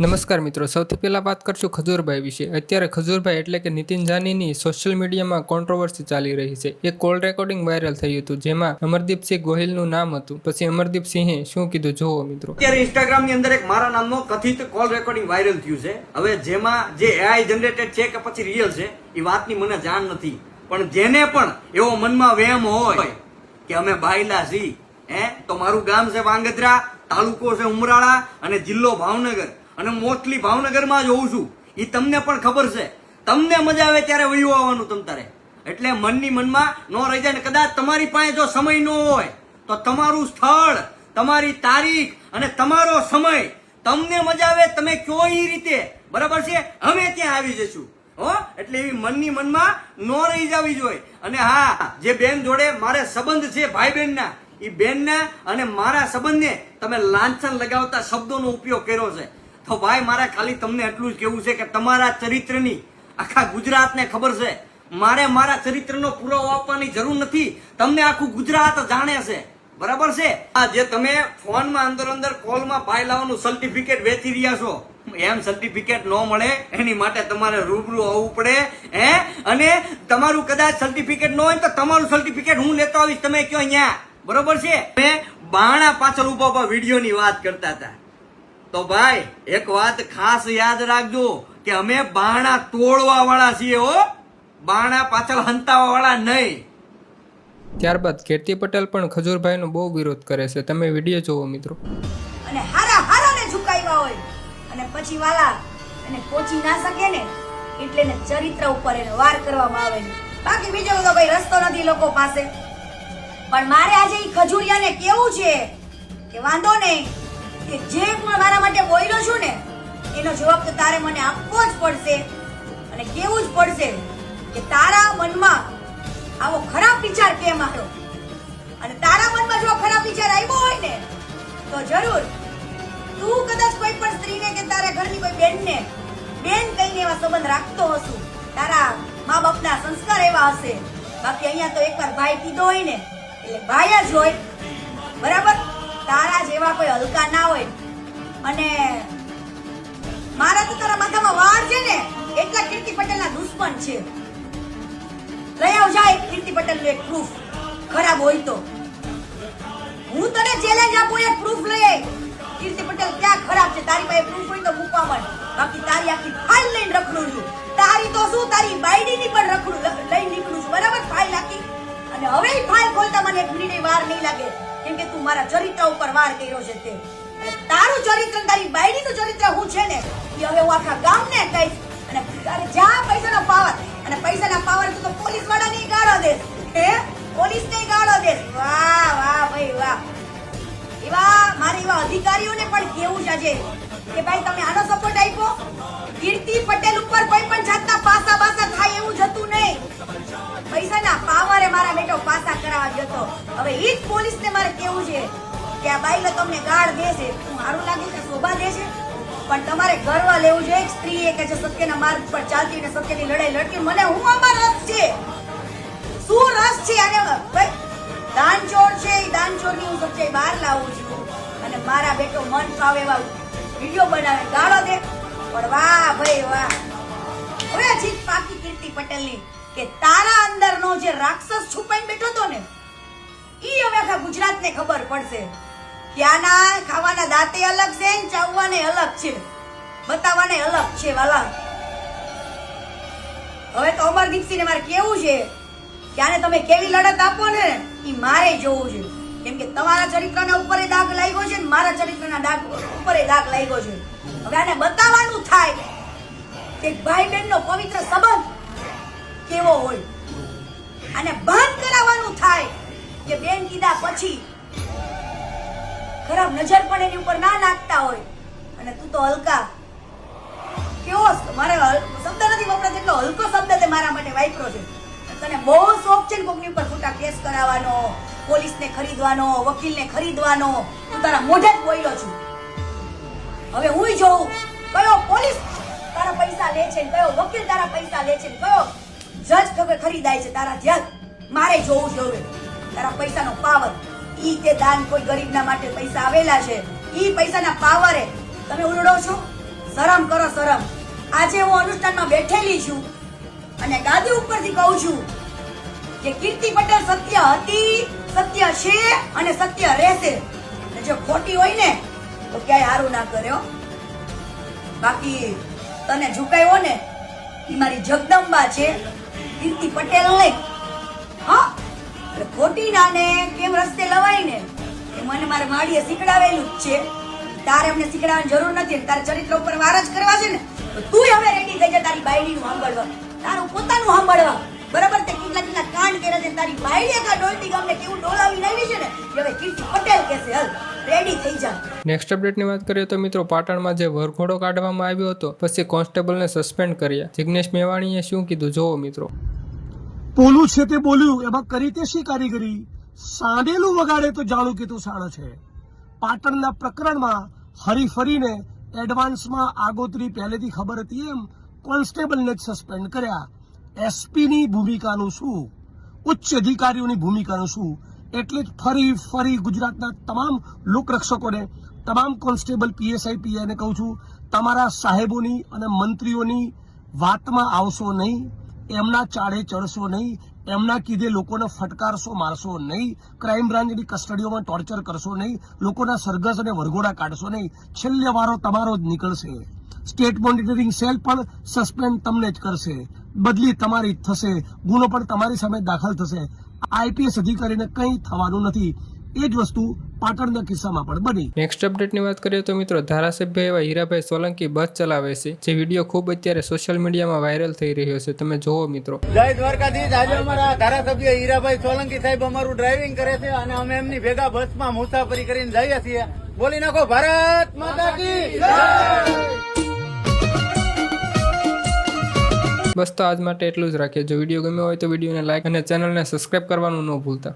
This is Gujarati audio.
નમસ્કાર મિત્રો, સૌથી પહેલાં વાત કરશું ખજૂરભાઈ વિશે. અત્યારે ખજૂરભાઈ એટલે કે નીતિન જાનીની સોશિયલ મીડિયામાં કોન્ટ્રોવર્સી ચાલી રહી છે. એક કોલ રેકોર્ડિંગ વાયરલ થયું હતું જેમાં અમરદીપસિંહ ગોહિલનું નામ હતું. પછી અમરદીપસિંહે શું કીધું જોવો મિત્રો. અત્યારે ઇન્સ્ટાગ્રામ ની અંદર એક મારા નામનો કથિત કોલ રેકોર્ડિંગ વાયરલ થયું છે. હવે જેમાં જે એઆઈ જનરેટેડ છે કે પછી રિયલ છે એ વાતની મને જાણ નથી, પણ જેને પણ એવો મનમાં વહેમ હોય કે અમે બાયલા છી તો મારું ગામ છે વાંગધ્રા, તાલુકો છે ઉમરાળા અને જિલ્લો ભાવનગર, અને મોસ્ટલી ભાવનગરમાં જ હોઉં છું. એ તમને પણ ખબર છે. તમને મજા આવે ત્યારે વયું આવવાનું તમ તારે, એટલે મનની મનમાં ન રહી જાય. ને કદાચ તમારી પાસે જો સમય ન હોય તો તમારું સ્થળ, તમારી તારીખ અને તમારો સમય તમને મજા આવે તમે કયો એ રીતે, બરાબર છે, અમે ત્યાં આવી જઈશું. એટલે એવી મનની મનમાં ન રહી જવી જોઈએ. અને હા, જે બેન જોડે મારે સંબંધ છે ભાઈ બહેનના, એ બેનના અને મારા સંબંધને તમે લાંછન લગાવતા શબ્દોનો ઉપયોગ કર્યો છે, તો ભાઈ મારે ખાલી તમને એટલું જ કહેવું છે કે તમારા ચરિત્રની આખા ગુજરાતને ખબર છે. મારે મારા ચરિત્રનો પુરાવો આપવાની જરૂર નથી, તમને આખું ગુજરાત જાણે છે, બરાબર છે. આ જે તમે ફોનમાં અંદર કોલમાં ભાઈ લાવવાનું સર્ટિફિકેટ વેચી રહ્યા છો, એમ સર્ટિફિકેટ ન મળે એની માટે તમારે રૂબરૂ આવવું પડે. અને તમારું કદાચ સર્ટિફિકેટ ન હોય તો તમારું સર્ટિફિકેટ હું લેતો આવીશ, તમે કયો અહીંયા, બરોબર છે. મેં બાણા પાછળ ઉભા વિડીયોની વાત કરતા હતા, તો ભાઈ એક વાત ખાસ યાદ રાખજો કે અમે બાણા તોડવા વાળા છીએ, બાણા પાછળ હંતાવા વાળા નહીં. ત્યારબાદ કીર્તિ પટેલ પણ ખજૂરભાઈનો બહુ વિરોધ કરે છે. તમે વિડીયો જોવો મિત્રો. અને હારાને ઝુકાવ્યા હોય અને પછી વાલા અને પહોંચી ના શકે ને એટલે ને ચરિત્ર ઉપર એને વાર કરવામાં આવે છે. બાકી બીજો તો કોઈ રસ્તો નથી લોકો પાસે. પણ મારે આજે ઈ ખજૂરિયાને કેવું છે કે વાંધો નહીં, કે જે પણ મારા માટે બોલ્યો છું ને એનો જવાબ તો તારે મને આપવો જ પડશે અને કેવું જ પડશે કે તારા મનમાં આવો ખરાબ વિચાર કેમ આવ્યો. અને તારા મનમાં જો ખરાબ વિચાર આવ્યો હોય ને તો જરૂર તું કદાચ કોઈ પણ સ્ત્રીને કે તારા ઘરની કોઈ બેનને બેન કહીને એવા સંબંધ રાખતો હશું, તારા મા બાપના સંસ્કાર એવા હશે. બાકી અહીંયા તો એકવાર ભાઈ કીધો હોય ને એટલે ભાઈ જ હોય, બરાબર. તારા જેવા કોઈ હલકા ના હોય. અને મારા તો તારા માથામાં વાળ છે ને એટલા કીર્તિ પટેલના દુશ્મન છે. લઈ આવ જાય કીર્તિ પટેલનું એક પ્રૂફ, ખરાબ હોય તો હું તને ચેલેન્જ આપું, એક પ્રૂફ લઈ આય. કીર્તિ પટેલ ક્યાં ખરાબ છે, તારી પાસે પ્રૂફ હોય તો મૂકવા માંડ. બાકી તારી આખી ફાઇલ લઈને રખડું છું. તારી તો શું, તારી બાયડીની પણ રખડું લઈ નીકળું છું, બરાબર. ફાઇલ આખી. અને હવે ઈ ફાઇલ ખોલતા મને એક મિનિટ વાર નહીં લાગે, કેમ કે તું મારા ચરિત્ર ઉપર વાર કર્યો છે તે. અને તારું ચરિત્ર, તારી બાયડીનું ચરિત્ર હું છે ને એ હવે હું આખા ગામને કહીશ. અને તારે જ્યાં પૈસાનો પાવર, અને પૈસાના પાવર તો પોલીસ વાળાને ગાળો દે, પોલીસને ગાળો દે. વાહ વાહ ભાઈ વાહ. એવા મારે એવા અધિકારીઓને પણ કેવું છે આજે કે ભાઈ તમે આનો સપોર્ટ આપ્યો. કીર્તિ પટેલ ઉપર કોઈ પણ જાતના પાસા થાય એવું જતું નહીં. પૈસાના પાવરે મારા બેટો પાસા કરાવવા જતો. હવે ઈ જ પોલીસને મારે કેવું છે કે આ બાઈલો તમને ગાળ દે છે, હું સારું લાગે છે, શોભા દે છે, પણ તમારે ગર્વ લેવું જોઈએ એક સ્ત્રીએ કે જે સત્યના માર્ગ પર ચાલતી ને સત્યની લડાઈ લડતી. મને હું આમાં રસ છે, શું રસ છે આને ભાઈ. દાનચોર છે, એ દાનચોરની હું સચ્ચાઈ બહાર લાવું છું. અને મારા બેટો મન ફાવે એવા વિડીયો બનાવે, ગાળો દે. પણ વાહ ભાઈ વાહ. હવે જીત પાકી કીર્તિ પટેલની કે તારા અંદરનો જે રાક્ષસ છુપાઈ બેઠો હતો ને ઈ હવે આખા ગુજરાતને ખબર પડશે. ક્યાંના ખાવાના દાંતે અલગ છે ને ચાવવાને અલગ છે, બતાવવાને અલગ છે વાલા. હવે તો અમરદીપસિંહને મારે કેવું છે કે આને તમે કેવી લડત આપો ને ઈ મારે જોવું છે. કેમ કે તમારા ચરિત્રના ઉપર દાગ લાગ્યો છે ને મારા ચરિત્રના દાગ ઉપર દાગ લાગ્યો છે. હવે આને બતાવવાનું થાય કે ભાઈ બહેનનો પવિત્ર સંબંધ કેવો હોય. અને ભાન કરાવવાનું થાય કે બેન કીધા પછી ખરાબ નજર પણ એની ઉપર ના નાખતા હોય. અને તું તો હલકા કેવો, મારે શબ્દ નથી વપરાતો એટલો હલકો શબ્દ તે મારા માટે વાપરો છે. તને બહુ શોખ છે ને કોકની ઉપર ખોટા કેસ કરાવવાનો, પોલીસને ખરીદવાનો, વકીલને ખરીદવાનો. હું તારા મોઢે જ બોલ્યો છું. હવે હું જોઉં કયો પોલીસ તારા પૈસા લે છે, કયો વકીલ તારા પૈસા લે છે, કયો જજ ખરીદાય છે તારા ધ્યાન. મારે જોવું છે હવે તારા પૈસાનો પાવર. ઈ તે દાન કોઈ ગરીબના માટે પૈસા આવેલા છે, ઈ પૈસાના પાવરે તમે ઉલડો છો. શરમ કરો શરમ. આજે હું અનુષ્ઠાનમાં બેઠેલી છું અને ગાદી ઉપરથી કહું છું કે કીર્તિ પટેલ સત્ય હતી, સત્ય છે અને સત્ય રહેશે. અને જો ખોટી હોય ને તો ક્યાંય હારું ના કર્યો. બાકી તને ઝુકાયો ને ઈ મારી જગદંબા છે, કીર્તિ પટેલ નહીં. હા, એટલે ખોટી નાને કેમ રસ્તે લવાય ને એ મને મારે માડીએ શીખડાવેલું જ છે. તારે અમને શીખડાવવાની જરૂર નથી. અને તારે ચરિત્ર ઉપર વાર જ કરવા છે ને તો તું હવે રેડી થઈ જા તારી બાયડીનું સાંભળવા, તારું પોતાનું સાંભળવા. બરાબર? તે કેટલા કાંડ કર્યા છે તારી બાયડીએ કા ડોલટી ગામને કેવું ડોલાવી લાવી છે ને એ હવે કીર્તિ પટેલ કહેશે. હાલ રેડી થઈ જા. નેક્સ્ટ અપડેટની વાત કરીએ તો મિત્રો, પાટણમાં જે વરઘોડો કાઢવામાં આવ્યો હતો પછી કોન્સ્ટેબલને સસ્પેન્ડ કર્યા. જિગ્નેશ મેવાણીએ શું કીધું જોવો મિત્રો. પોલું છે તે બોલ્યું, એમાં કરી તે શી કારીગરી, સાંડેલું વગાડે તો જાણું કે તું સાણો છે. પાટણના પ્રકરણમાં હરીફરીને એડવાન્સમાં આગોતરી પહેલેથી ખબર હતી એમ કોન્સ્ટેબલને જ સસ્પેન્ડ કર્યા. એસપીની ભૂમિકાનું શું, ઉચ્ચ અધિકારીઓની ભૂમિકાનું શું, એટલે જ ફરી ગુજરાતના તમામ લોકરક્ષકોને, તમામ કોન્સ્ટેબલ, પીએસઆઈ, પીઆઈને કહું છું, તમારા સાહેબોની અને મંત્રીઓની વાતમાં આવશો નહીં, એમના ચાળે ચડશો નહીં, એમના કીધે લોકોને ફટકારશો, મારશો નહીં, ક્રાઇમ બ્રાન્ચની કસ્ટડીઓમાં ટોર્ચર કરશો નહીં, લોકોના સરઘસ અને વરઘોડા કાઢશો નહીં. છેલ્લે વારો તમારો જ નીકળશે. સ્ટેટ મોનિટરિંગ સેલ પણ સસ્પેન્ડ તમને જ કરશે, બદલી તમારી જ થશે, ગુનો પણ તમારી સામે દાખલ થશે. આઈપીએસ અધિકારીને કંઈ થવાનું નથી. એ જ વસ્તુ પાટણના કિસ્સામાં પણ બની. નેક્સ્ટ અપડેટની વાત કરીએ તો મિત્રો, ધારાસભ્ય એવા હીરાભાઈ સોલંકી બસ ચલાવે છે, જે વિડીયો ખૂબ અત્યારે સોશિયલ મીડિયામાં વાયરલ થઈ રહ્યો છે. તમે જોવો મિત્રો. જય દ્વારકાધીશ. આજે અમારા ધારાસભ્ય હીરાભાઈ સોલંકી સાહેબ અમારું ડ્રાઇવિંગ કરે છે અને અમે એમની ભેગા બસમાં મુસાફરી કરીને જઈએ છીએ. બોલી નાખો ભારત માતા કી જય. બસ તો આજ માટે એટલું જ રાખીએ. જો વિડીયો ગમ્યો હોય તો વિડીયોને લાઈક અને ચેનલને સબસ્ક્રાઇબ કરવાનું ન ભૂલતા.